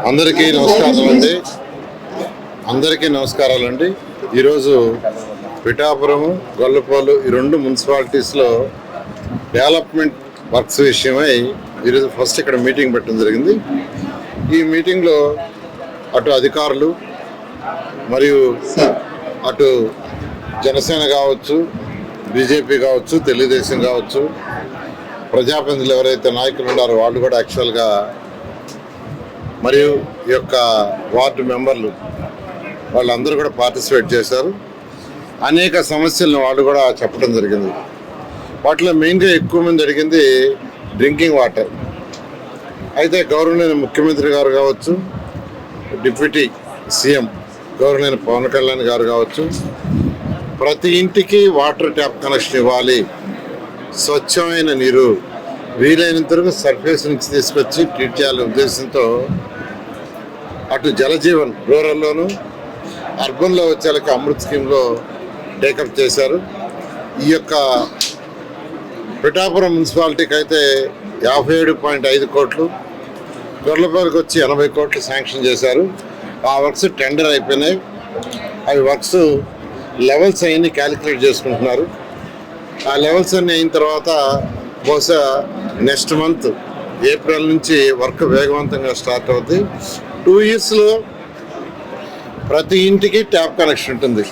అందరికీ నమస్కారాలండి. ఈరోజు పిఠాపురం, గొల్లపాలెం ఈ రెండు మున్సిపాలిటీస్లో డెవలప్మెంట్ వర్క్స్ విషయమై ఈరోజు ఫస్ట్ ఇక్కడ మీటింగ్ పెట్టడం జరిగింది. ఈ మీటింగ్లో అటు అధికారులు మరియు అటు జనసేన కావచ్చు, బీజేపీ కావచ్చు, తెలుగుదేశం కావచ్చు, ప్రజాప్రతినిధులు ఎవరైతే నాయకులు ఉన్నారో వాళ్ళు కూడా యాక్చువల్గా, మరియు ఈ యొక్క వార్డు మెంబర్లు వాళ్ళందరూ కూడా పార్టిసిపేట్ చేశారు. అనేక సమస్యలను వాళ్ళు కూడా చెప్పడం జరిగింది. వాటిలో మెయిన్గా ఎక్కువ మంది అడిగింది డ్రింకింగ్ వాటర్. అయితే గౌరవనీయ ముఖ్యమంత్రి గారు కావచ్చు, డిప్యూటీ సీఎం గౌరవనీయ పవన్ కళ్యాణ్ గారు కావచ్చు, ప్రతి ఇంటికి వాటర్ ట్యాప్ కనెక్షన్ ఇవ్వాలి, స్వచ్ఛమైన నీరు వీలైనంత వరకు సర్ఫేస్ నుంచి తీసుకొచ్చి ట్రీట్ చేయాలనే ఉద్దేశంతో అటు జలజీవన్ రూరల్లోను, అర్బన్లో వచ్చేళ్ళకి అమృత్ స్కీమ్లో టేకప్ చేశారు. ఈ యొక్క పిఠాపురం మున్సిపాలిటీకి అయితే 57.5 కోట్లు, గొర్లపాలెంకి వచ్చి 80 కోట్లు శాంక్షన్ చేశారు. ఆ వర్క్స్ టెండర్ అయిపోయినాయి. అవి వర్క్స్ లెవెల్స్ అన్నీ క్యాలిక్యులేట్ చేసుకుంటున్నారు. ఆ లెవెల్స్ అన్నీ అయిన తర్వాత బహుశా నెక్స్ట్ మంత్ ఏప్రిల్ నుంచి వర్క్ వేగవంతంగా స్టార్ట్ అవుతుంది. 2 yearsలో ప్రతి ఇంటికి ట్యాప్ కనెక్షన్ ఉంటుంది.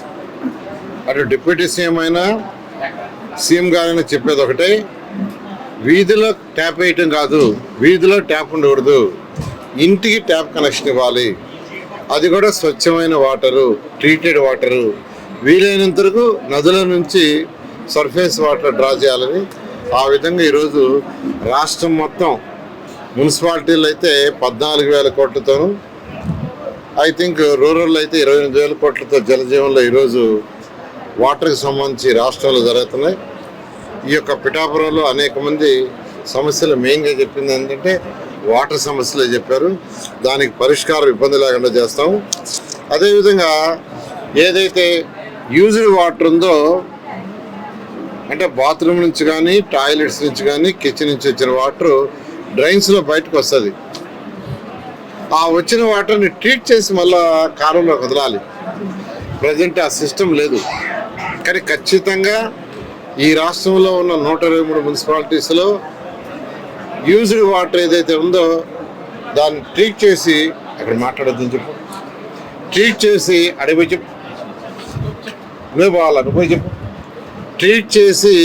అటు డిప్యూటీ సీఎం అయినా సీఎం గారైనా చెప్పేది ఒకటే, వీధిలో ట్యాప్ వేయటం కాదు, వీధిలో ట్యాప్ ఉండకూడదు, ఇంటికి ట్యాప్ కనెక్షన్ ఇవ్వాలి. అది కూడా స్వచ్ఛమైన వాటరు, ట్రీటెడ్ వాటరు, వీలైనంత వరకు నదుల నుంచి సర్ఫేస్ వాటర్ డ్రా చేయాలని. ఆ విధంగా ఈరోజు రాష్ట్రం మొత్తం మున్సిపాలిటీలు అయితే 14,000 కోట్లతోనూ, ఐ థింక్ రూరల్ అయితే 28,000 కోట్లతో జలజీవన్లో ఈరోజు వాటర్కి సంబంధించి రాష్ట్రంలో జరుగుతున్నాయి. ఈ యొక్క పిఠాపురంలో అనేక మంది సమస్యలు మెయిన్గా చెప్పింది ఏంటంటే వాటర్ సమస్యలే చెప్పారు. దానికి పరిష్కారం ఇబ్బంది లేకుండా చేస్తాం. అదేవిధంగా ఏదైతే యూజ్డ్ వాటర్ ఉందో, అంటే బాత్రూమ్ నుంచి కానీ, టాయిలెట్స్ నుంచి కానీ, కిచెన్ నుంచి వచ్చిన వాటర్ డ్రైన్స్లో బయటకు వస్తుంది. ఆ వచ్చిన వాటర్ని ట్రీట్ చేసి మళ్ళా కాలువలోకి వదలాలి. ప్రజెంట్ ఆ సిస్టమ్ లేదు. కానీ ఖచ్చితంగా ఈ రాష్ట్రంలో ఉన్న 123 మున్సిపాలిటీస్లో యూజ్డ్ వాటర్ ఏదైతే ఉందో దాన్ని ట్రీట్ చేసి, అక్కడ మాట్లాడొద్దని చెప్పు, ట్రీట్ చేసి అడిగి చెప్పు, పోయి చెప్పు, ట్రీట్ చేసి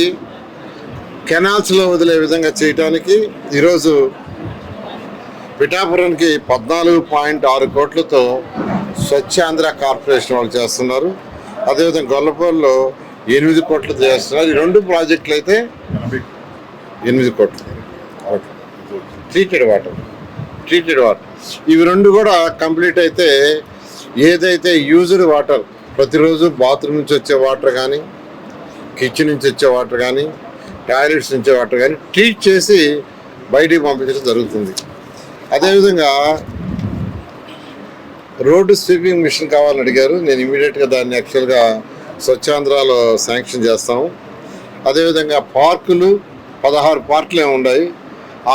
కెనాల్స్లో వదిలే విధంగా చేయడానికి ఈరోజు పిఠాపురానికి 14.6 కోట్లతో స్వచ్ఛాంధ్ర కార్పొరేషన్ వాళ్ళు చేస్తున్నారు. అదేవిధంగా గొల్లపాలెంలో 8 కోట్లతో చేస్తున్నారు. ఈ 2 ప్రాజెక్టులు అయితే 8 కోట్లు ట్రీటెడ్ వాటర్. ఇవి 2 కూడా కంప్లీట్ అయితే ఏదైతే యూజ్డ్ వాటర్, ప్రతిరోజు బాత్రూమ్ నుంచి వచ్చే వాటర్ కానీ, కిచెన్ నుంచి వచ్చే వాటర్ కానీ, టాయిలెట్స్ నుంచి వాటర్ కానీ ట్రీట్ చేసి బయటికి పంపించడం జరుగుతుంది. అదేవిధంగా రోడ్డు స్వీపింగ్ మిషన్ కావాలని అడిగారు. నేను ఇమీడియట్గా దాన్ని యాక్చువల్గా స్వచ్ఛాంధ్రాలో శాంక్షన్ చేస్తాము. అదేవిధంగా పార్కులు 16 పార్కులు ఉన్నాయి.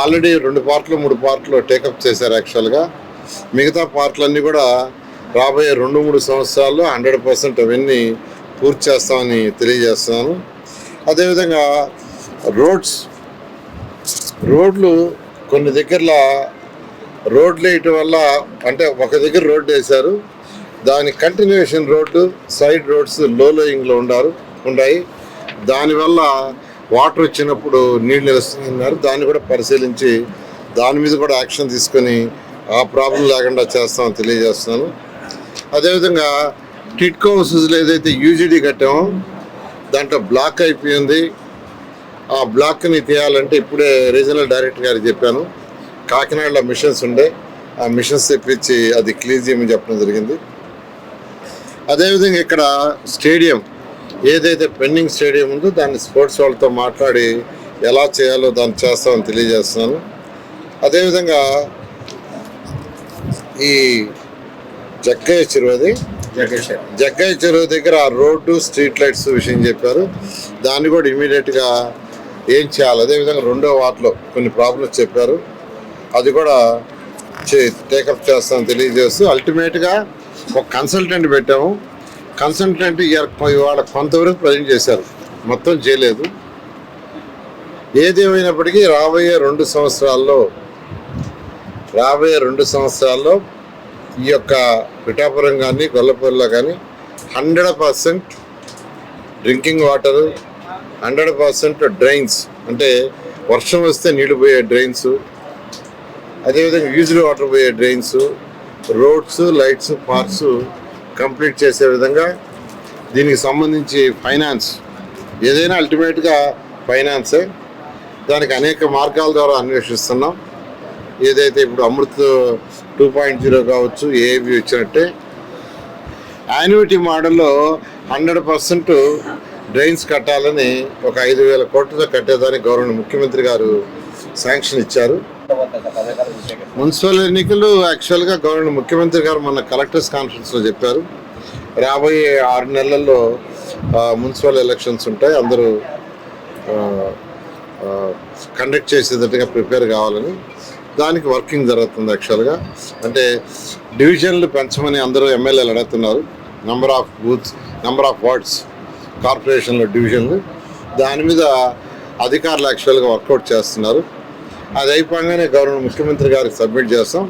ఆల్రెడీ 2 పార్కులు 3 పార్కులు టేకప్ చేశారు. యాక్చువల్గా మిగతా పార్కులన్నీ కూడా రాబోయే 2-3 సంవత్సరాల్లో 100% అవన్నీ పూర్తి చేస్తామని తెలియజేస్తున్నాను. అదేవిధంగా రోడ్లు కొన్ని దగ్గరలో రోడ్లు వేయటం వల్ల, అంటే ఒక దగ్గర రోడ్డు వేశారు, దాని కంటిన్యూషన్ రోడ్డు, సైడ్ రోడ్స్ లో లోయింగ్లో ఉన్నాయి. దానివల్ల వాటర్ వచ్చినప్పుడు నీళ్ళు నిలుస్తున్నారు. దాన్ని కూడా పరిశీలించి దాని మీద కూడా యాక్షన్ తీసుకొని ఆ ప్రాబ్లం లేకుండా చేస్తామని తెలియజేస్తున్నాను. అదేవిధంగా టిట్కో హౌసెస్లో ఏదైతే యూజీడీ కట్టామో దాంట్లో బ్లాక్ అయిపోయింది. ఆ బ్లాక్ని తీయాలంటే ఇప్పుడే రీజనల్ డైరెక్టర్ గారికి చెప్పాను. కాకినాడలో మిషన్స్ ఉండే, ఆ మిషన్స్ తెప్పించి అది క్లీన్ చేయమని చెప్పడం జరిగింది. అదేవిధంగా ఇక్కడ స్టేడియం ఏదైతే పెండింగ్ స్టేడియం ఉందో దాన్ని స్పోర్ట్స్ వాళ్ళతో మాట్లాడి ఎలా చేయాలో దాన్ని చేస్తామని తెలియజేస్తున్నాను. అదేవిధంగా ఈ జగ్గయ్య చెరువు దగ్గర ఆ రోడ్డు, స్ట్రీట్ లైట్స్ విషయం చెప్పారు. దాన్ని కూడా ఇమీడియట్గా ఏం చేయాలి. అదేవిధంగా 2వ వార్డులో కొన్ని ప్రాబ్లమ్స్ చెప్పారు. అది కూడా టేకప్ చేస్తామని తెలియజేస్తూ అల్టిమేట్గా ఒక కన్సల్టెంట్ పెట్టాము. కన్సల్టెంట్ ఇవాళ కొంతవరకు ప్రజెంట్ చేశారు, మొత్తం చేయలేదు. ఏదేమైనప్పటికీ రాబోయే 2 సంవత్సరాల్లో ఈ యొక్క పిఠాపురం కానీ గొల్లపూర్లో కానీ 100% డ్రింకింగ్ వాటరు, 100% డ్రైన్స్, అంటే వర్షం వస్తే నీళ్లు పోయే డ్రైన్స్, అదేవిధంగా యూజ్డ్ వాటర్ పోయే drains, roads, lights, parks complete చేసే విధంగా దీనికి సంబంధించి ఫైనాన్స్ ఏదైనా అల్టిమేట్గా ఫైనాన్సే. దానికి అనేక మార్గాల ద్వారా అన్వేషిస్తున్నాం. ఏదైతే ఇప్పుడు అమృత్ 2.0 కావచ్చు, ఏఏబి వచ్చినట్టే యాన్యుటీ మోడల్లో 100% డ్రైన్స్ కట్టాలని ఒక 5,000 కోట్లతో కట్టేదానికి గవర్నర్ ముఖ్యమంత్రి గారు శాంక్షన్ ఇచ్చారు. మున్సిపల్ ఎన్నికలు యాక్చువల్గా గవర్నర్ ముఖ్యమంత్రి గారు మొన్న కలెక్టర్స్ కాన్ఫరెన్స్లో చెప్పారు, రాబోయే 6 నెలల్లో మున్సిపల్ ఎలక్షన్స్ ఉంటాయి, అందరూ కండక్ట్ చేసేటట్టుగా ప్రిపేర్ కావాలని. దానికి వర్కింగ్ జరుగుతుంది. యాక్చువల్గా అంటే డివిజన్లు పెంచమని అందరూ ఎమ్మెల్యేలు అడుగుతున్నారు, number of booths, number of wards, కార్పొరేషన్లో డివిజన్లు. దాని మీద అధికారులు యాక్చువల్గా వర్కౌట్ చేస్తున్నారు. అది అయిపోగానే గవర్నర్ ముఖ్యమంత్రి గారికి సబ్మిట్ చేస్తాం.